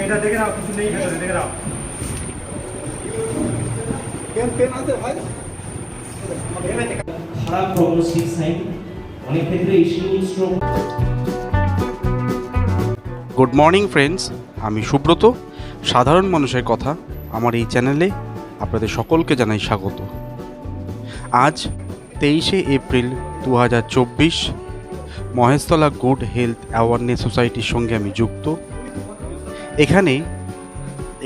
এটা দেখে নাও, কিছু নেই ভেতরে, দেখে নাও। খারাপ প্রগনোস্টিক সাইন, অনেক ক্ষেত্রে ischaemic stroke. Good morning friends, আমি সুব্রত। সাধারণ মানুষের কথা আমার এই চ্যানেলে আপনাদের সকলকে জানাই স্বাগত। আজ 23শে April 2024, Maheshtala good health awareness সোসাইটির সঙ্গে আমি যুক্ত। এখানে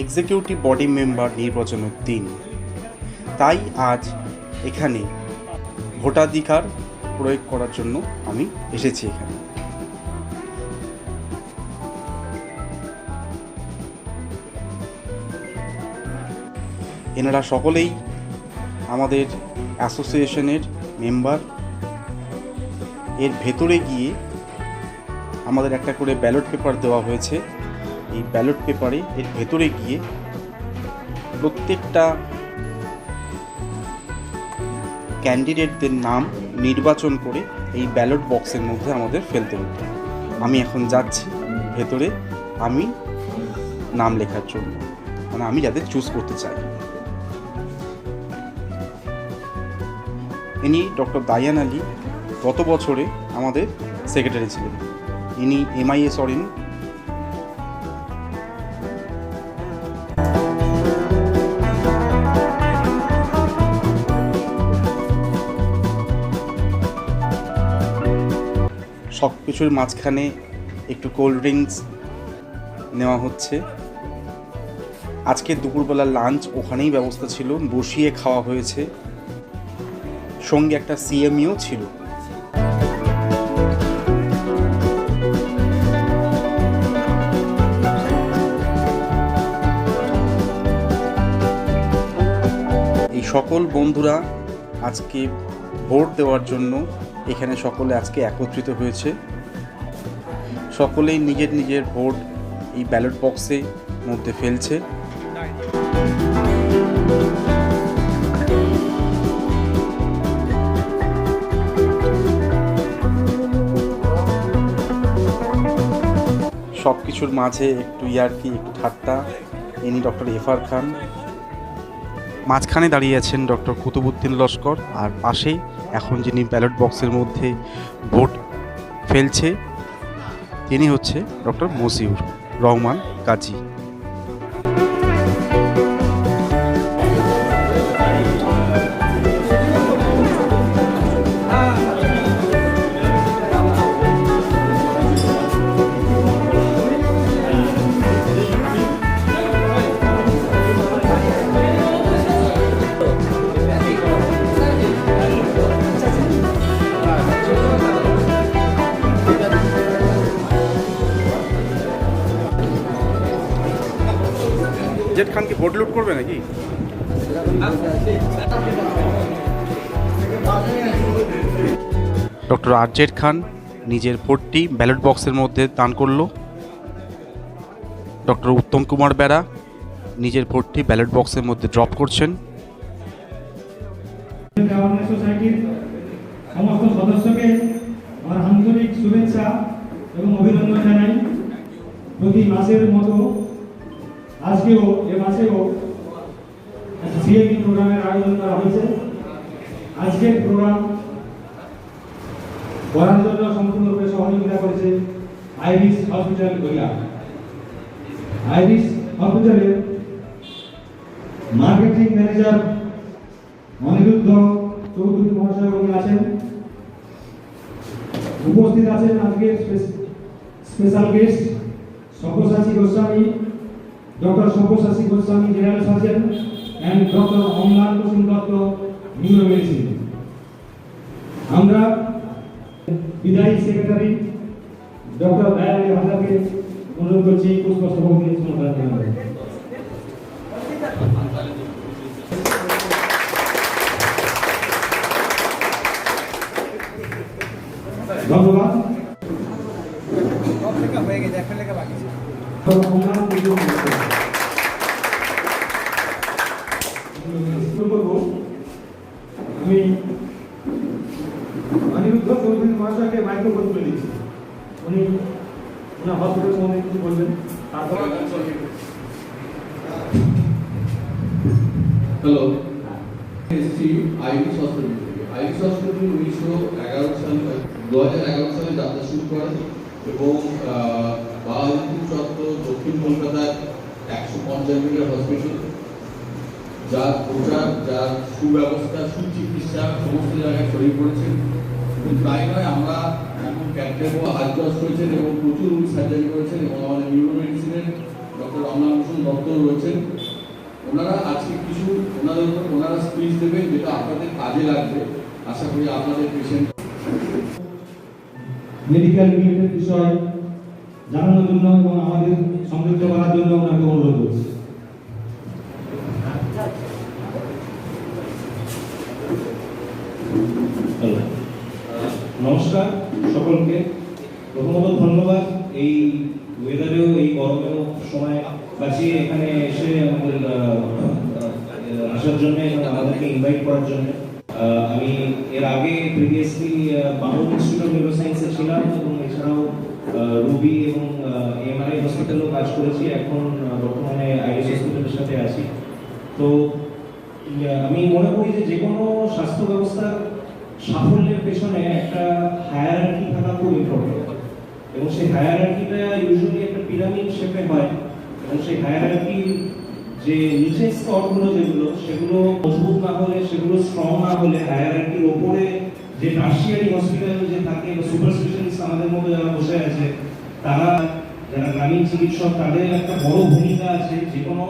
এক্সিকিউটিভ বডি মেম্বার নির্বাচনের দিন, তাই আজ এখানে ভোটাধিকার প্রয়োগ করার জন্য আমি এসেছি এখানে। এনারা সকলেই আমাদের অ্যাসোসিয়েশনের মেম্বার। এর ভেতরে গিয়ে আমাদের একটা করে ব্যালট পেপার দেওয়া হয়েছে। এই ব্যালট পেপারে এর ভেতরে গিয়ে প্রত্যেকটা ক্যান্ডিডেটদের নাম নির্বাচন করে এই ব্যালট বক্সের মধ্যে আমাদের ফেলতে হতো। আমি এখন যাচ্ছি ভেতরে আমি নাম লেখার জন্য, মানে আমি যাদের চুজ করতে চাই। ইনি ডক্টর দায়ান আলী, গত বছরে আমাদের সেক্রেটারি ছিলেন। ইনি MIS অরিন। সব কিছুর মাঝখানে একটু কোল্ড ড্রিঙ্কস নেওয়া হচ্ছে। আজকে দুপুরবেলা লাঞ্চ ওখানেই ব্যবস্থা ছিল, বসিয়ে খাওয়া হয়েছে। সঙ্গে একটা CMEও ছিল। এই সকল বন্ধুরা আজকে ভোট দেওয়ার জন্য এখানে সকলে আজকে একত্রিত হয়েছে। সকলেই নিজের নিজের ভোট এই ব্যালট বক্সের মধ্যে ফেলছে। সব কিছুর মাঝে একটু ইয়ার্কি, একটু ঠাট্টা। ইনি ডক্টর এফআর খান। মাঝখানে দাঁড়িয়ে আছেন ডক্টর কুতুবুদ্দিন লস্কর, আর পাশেই এখন যিনি ব্যালট বক্সের মধ্যে ভোট ফেলছে তিনি হচ্ছে ডক্টর মসিউর রহমান কাজী। জেড খান কি ভোট লুট করবে নাকি? ডক্টর আরজেড খান নিজের ভোটটি ব্যালট বক্সের মধ্যে দান করল। ডক্টর উত্তম কুমার বেরা নিজের ভোটটি ব্যালট বক্সের মধ্যে ড্রপ করছেন। সোসাইটির সমস্ত সদস্যকে আমার আন্তরিক শুভেচ্ছা এবং অভিনন্দন জানাই। প্রতি মাসের মতো আজকেও এ মাসেও CME প্রোগ্রামের আয়োজন করা হয়েছে। আজকের প্রোগ্রাম করার জন্য সম্পূর্ণরূপে সহযোগিতা করেছে আইরিস হসপিটাল গড়িয়া। আইরিস হসপিটালের মার্কেটিং ম্যানেজার অনিরুদ্ধ চৌধুরী মহাশয় আছেন। উপস্থিত আছেন আজকের special guest Sabyasachi Goswami, doctor Sabyasachi Goswami general surgeon and doctor Amlan Kusum Dutta neuro medicine. আমরা বিদায়ী সেক্রেটারি ডক্টর দায়ান আলী হাজারকে অনুরোধ করছি পুষ্পস্তবক দিয়ে সম্মান জানাবেন। ধন্যবাদ। আমি অনিরুদ্ধ চৌধুরী মহাশয়কে মাইক্রোফোন তুলে দিচ্ছি। উনি ওনার করে মনে কিছু বলবেন তারপর হ্যালো, এসেছি আইরিস হসপিটাল থেকে। আইরিস হসপিটাল 2011 সালে যাত্রা শুরু করে এবং বাহাদুরপুর চত্বর দক্ষিণ কলকাতার 150 মিটার হসপিটাল, যার প্রচার, যার সুব্যবস্থা, সুচিকিৎসা সমস্ত জায়গায় ছড়িয়ে পড়েছে। এবং তাই নয়, আমরা এখন ক্যাপ্টেনও হাত চাষ করেছেন এবং প্রচুর রোগী সার্জারি করেছেন এবং আমাদের নিউরো মেডিসিনের ডক্টর অমলান হোসেন দত্ত রয়েছেন। ওনারা আজকে কিছু ওনারা স্পিচ দেবেন যেটা আপনাদের কাজে লাগবে। আশা করি আপনাদের পেশেন্ট মেডিকেল রিলেটেড বিষয় জানানোর জন্য এবং আমাদের সংযুক্ত করার জন্য ওনাকে অনুরোধ করছি। নমস্কার সকলকে। প্রথমত ধন্যবাদ এই ওয়েদারেও, এই গরমেও সময় বাঁচিয়ে এখানে এসে আমাদের আসার জন্য এবং আমাদেরকে ইনভাইট করার জন্য। আমি এর আগে প্রিভিয়াসলি বাংলা ইনস্টিটিউট অফ নিউরোসায়েন্সে ছিলাম এবং এছাড়াও রুবি এবং এমআরআই হসপিটালেও কাজ করেছি। এখন বর্তমানে আইরিস হসপিটালের সাথে আছি। তো আমি মনে করি যে কোনো স্বাস্থ্য ব্যবস্থার সাফল্যের পেছনে একটা হায়ারার্কি থাকা খুব ইম্পর্টেন্ট এবং সেই হায়ারার্কিটা ইউজুয়ালি একটা পিরামিড শেপে হয় এবং সেই হায়ারার্কির যে নিচের স্তরগুলো যেগুলো, সেগুলো মজবুত না হলে, সেগুলো স্ট্রং না হলে, হায়ারার্কির ওপরে যে টার্সিয়ারি হসপিটাল যে থাকে বা সুপার স্পেশালিস্ট আমাদের মধ্যে যারা বসে আছে, তারা যারা গ্রামীণ চিকিৎসক, তাদের একটা বড় ভূমিকা আছে যে কোনো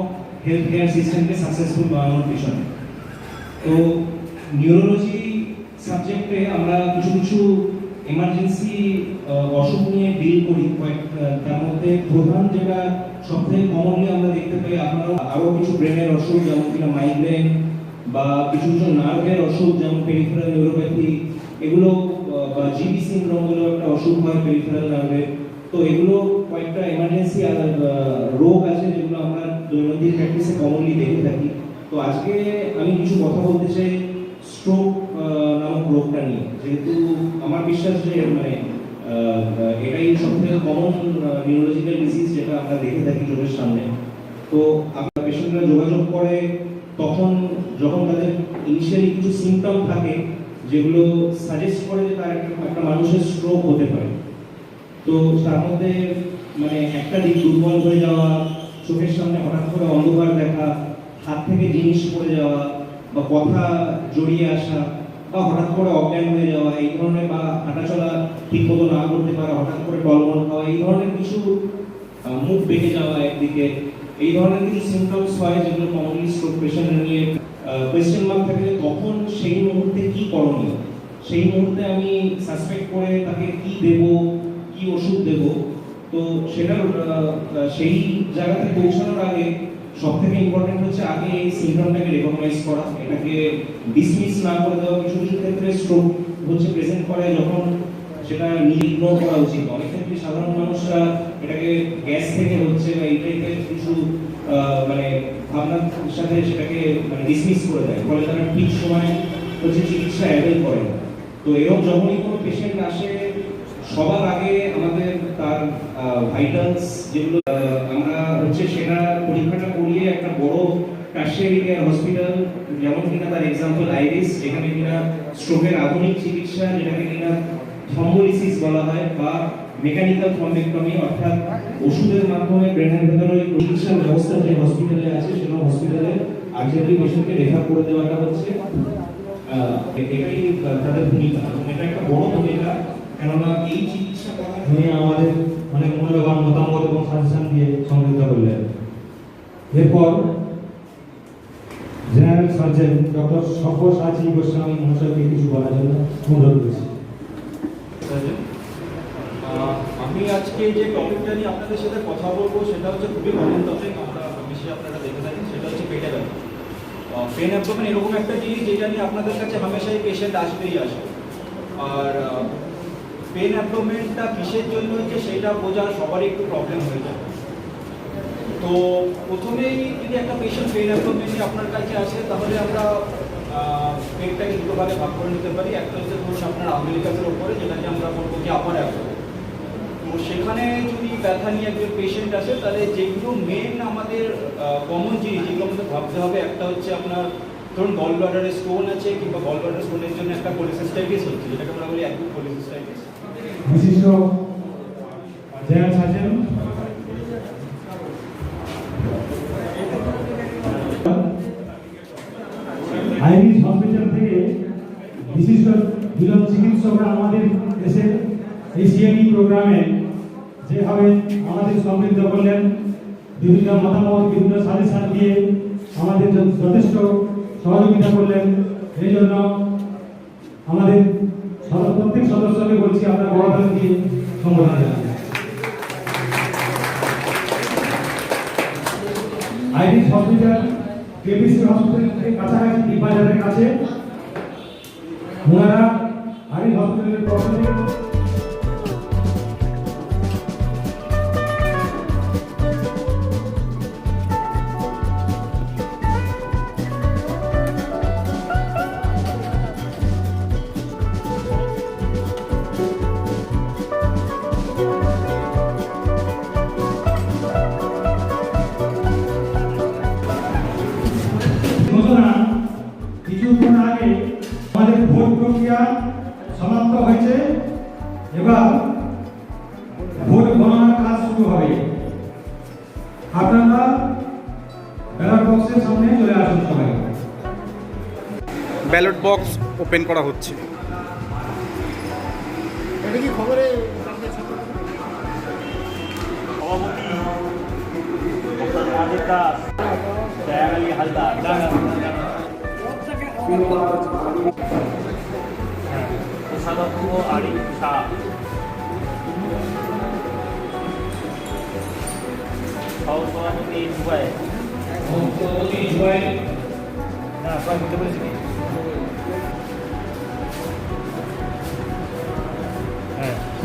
হেলথ কেয়ার সিস্টেমকে সাকসেসফুল বানানোর পিছনে। তো নিউরোলজি সাবজেক্টে আমরা কিছু কিছু এমার্জেন্সি অসুখ নিয়ে ডিল করি। তার মধ্যে প্রধান যেটা সবথেকে কমনলি আমরা দেখতে পাই, আপনারা আরও কিছু ব্রেনের অসুখ যেমন কিনা মাইগ্রেন বা কিছু কিছু নার্ভের অসুখ যেমন পেরিফেরাল নিউরোপ্যাথি, এগুলো বা জিবি সিনড্রোম বলে একটা অসুখ হয় পেরিফেরাল নার্ভের। তো এগুলো কয়েকটা এমার্জেন্সি রোগ আছে যেগুলো আমরা দৈনন্দিন প্র্যাকটিসে কমনলি দেখে থাকি। তো আজকে আমি কিছু কথা বলতে চাই স্ট্রোক নামক রোগটা নিয়ে, যেহেতু আমার বিশ্বাস যে এটাই সবথেকে কমন নিউরোলজিক্যাল ডিজিজ যেটা আমরা দেখে থাকি চোখের সামনে। তো আপনার পেশেন্টরা যোগাযোগ করে তখন যখন তাদের ইনিশিয়ালি কিছু সিমটম থাকে যেগুলো সাজেস্ট করে যে তার একটা মানুষের স্ট্রোক হতে পারে। তো তার মধ্যে একটা দিক দুর্বল হয়ে যাওয়া, চোখের সামনে হঠাৎ করে অন্ধকার দেখা, হাত থেকে জিনিস পড়ে যাওয়া বা কথা জড়িয়ে আসা বা হঠাৎ করে অজ্ঞান হয়ে যাওয়া, এই ধরনের, বা হাঁটাচলা ঠিক মতো না করতে পারা, হঠাৎ করে টলমল খাওয়া, এই ধরনের কিছু, মুখ বেঁকে যাওয়া একদিকে, এই ধরনের কিছু সিমটমস হয় যেগুলো কমনলি স্ট্রোক পেশেন্ট নিয়ে কোয়েশ্চেন মার্ক থাকে। তখন সেই মুহূর্তে কি করণীয়, সেই মুহূর্তে আমি সাসপেক্ট করে তাকে কি দেব, কি ওষুধ দেব। তো সেটা সেই জায়গাতে পৌঁছানোর আগে সবথেকে ইম্পর্টেন্ট হচ্ছে আগে এই সিনড্রোমটাকে রেকগনাইজ করা, এটাকে ডিসমিস না করে দেওয়া। কিছু কিছু ক্ষেত্রে স্ট্রোক হচ্ছে প্রেজেন্ট করে যখন সেটা ইগনোর করা উচিত। অনেক ক্ষেত্রে সাধারণ মানুষরা এটাকে গ্যাস থেকে হচ্ছে বা এই টাইপের কিছু ভাবনার সাথে সেটাকে ডিসমিস করে দেয়, ফলে তারা ঠিক সময় হচ্ছে চিকিৎসা অ্যাভেল করে না। তো এরকম যখনই কোনো পেশেন্ট আসে, সবার আগে আমাদের তার ভাইটালস যেগুলো আমরা হচ্ছে সেটা পরীক্ষাটা করিয়ে একটা বড় টার্সিয়ারি কেয়ার হসপিটাল, যেমন কিনা তার এক্সাম্পল আইরিস, যেখানে কিনা স্ট্রোকের আধুনিক চিকিৎসা, যেটাকে কিনা থ্রম্বোলিসিস বলা হয়, বা মেকানিক্যাল থ্রম্বেক্টমি, অর্থাৎ ওষুধের মাধ্যমে ব্রেনের ভেতরে চিকিৎসার ব্যবস্থা যে হসপিটালে আছে, সেটা হসপিটালে আর্জেন্টলি পেশেন্টকে রেফার করে দেওয়াটা হচ্ছে এটাই তাদের ভূমিকা এবং এটা একটা বড় ভূমিকা। কেননা এই চিকিৎসা উনি আমাদের অনেক মূল্যবান মতামত এবং সাজেশন দিয়ে সমৃদ্ধ করলেন। এরপর general surgeon doctor Sabyasachi Goswami মহাশয়কে কিছু বলার জন্য অনুরোধ করছি। আমি আজকে যে টপিকটা নিয়ে আপনাদের সাথে কথা বলবো সেটা হচ্ছে খুবই কমন টপিক, আমরা বেশি আপনারা দেখে থাকেন, সেটা হচ্ছে পেটে ব্যথা। পেন অ্যাবডোমেন এরকম একটা জিনিস যেটা নিয়ে আপনাদের কাছে হামেশাই পেশেন্ট আসবেই আসে। আর পেন অ্যাবডোমেনটা কিসের জন্য হচ্ছে সেটা বোঝার সবারই একটু প্রবলেম হয়ে যায়। তো প্রথমেই যদি একটা পেশেন্ট পেন অ্যাবডোমেন নিয়ে আপনার কাছে আসে, তাহলে আমরা পেটটাকে দুটো ভাগে ভাগ করে নিতে পারি। একটা হচ্ছে ধরুন আপনার আমেরিকাসের ওপরে, যেটাকে আমরা বলবো কি আপার অ্যাবডোমেন। তো সেখানে যদি ব্যথা নিয়ে একজন পেশেন্ট আসে, তাহলে যেগুলো মেন আমাদের কমন জিনিস যেগুলো আমাদের ভাবতে হবে, একটা হচ্ছে আপনার ধরুন গল ব্লাডারে স্টোন আছে, কিংবা গল ব্লাডার স্টোনের জন্য একটা কোলিসিস্টাইটিস হচ্ছে, যেটাকে আমরা বলি অ্যাকুট কোলিসিস্টাইটিস। বিশিষ্ট জেনারেল সার্জন আইরিশ হসপিটাল থেকে বিশিষ্ট দুজন চিকিৎসকরা আমাদের দেশের এই সিএমই প্রোগ্রামে যেভাবে আমাদের সমৃদ্ধ করলেন, বিভিন্ন মতামত বিভিন্ন সাজেশন দিয়ে আমাদের যথেষ্ট সহযোগিতা করলেন। এই জন্য আমাদের প্রত্যেক সদস্যকে বলছি আপনার বড় দিয়ে সম্বোধন জানান। আইরিশ হসপিটাল কেপিসি হসপিটালের কাছাকাছি ডিগবাজারের কাছে। ওনারা আইরিশ হসপিটালের পক্ষ থেকে ঘোষণা কিছুক্ষণ আগে আমাদের ভোট প্রক্রিয়া সমাপ্ত হয়েছে। এবার ভোট গণনার কাজ শুরু হবে। আপনারা ব্যালট বক্সের সামনে চলে আসুন সবাই। ব্যালট বক্স ওপেন করা হচ্ছে। এটা কি খবরে কোষাধ্যক্ষ আরিফ শাহ, সহসভাপতি জুবাইর,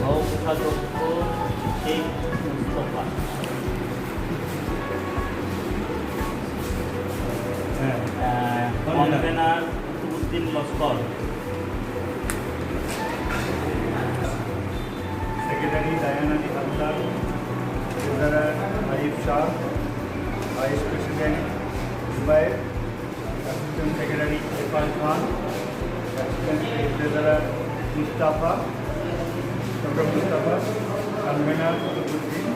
সহকোষাধ্যক্ষ Sheikh Mustafa, convener Qutubuddin Laskar, secretary Dayan Ali Haldar, treasurer Arif Shah, vice president Zubair, assistant secretary Irfan Khan, assistant treasurer Mustafa, doctor Mustafa, convener Qutubuddin.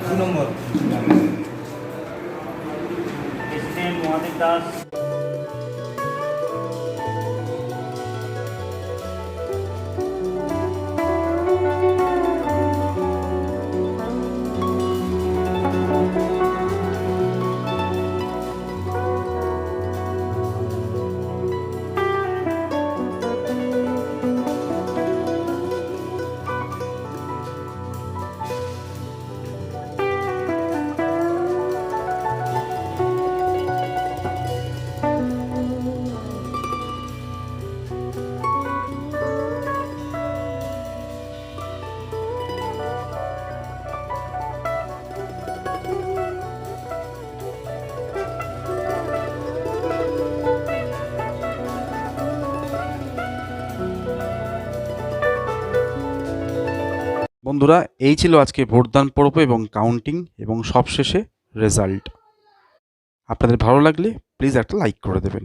दो नंबर প্রেসিডেন্ট মহাদেব দাস, বন্ধুরা, এই ছিল আজকে ভোটদান পর্ব এবং কাউন্টিং এবং সবশেষে রেজাল্ট। আপনাদের ভালো লাগলে প্লিজ একটা লাইক করে দেবেন।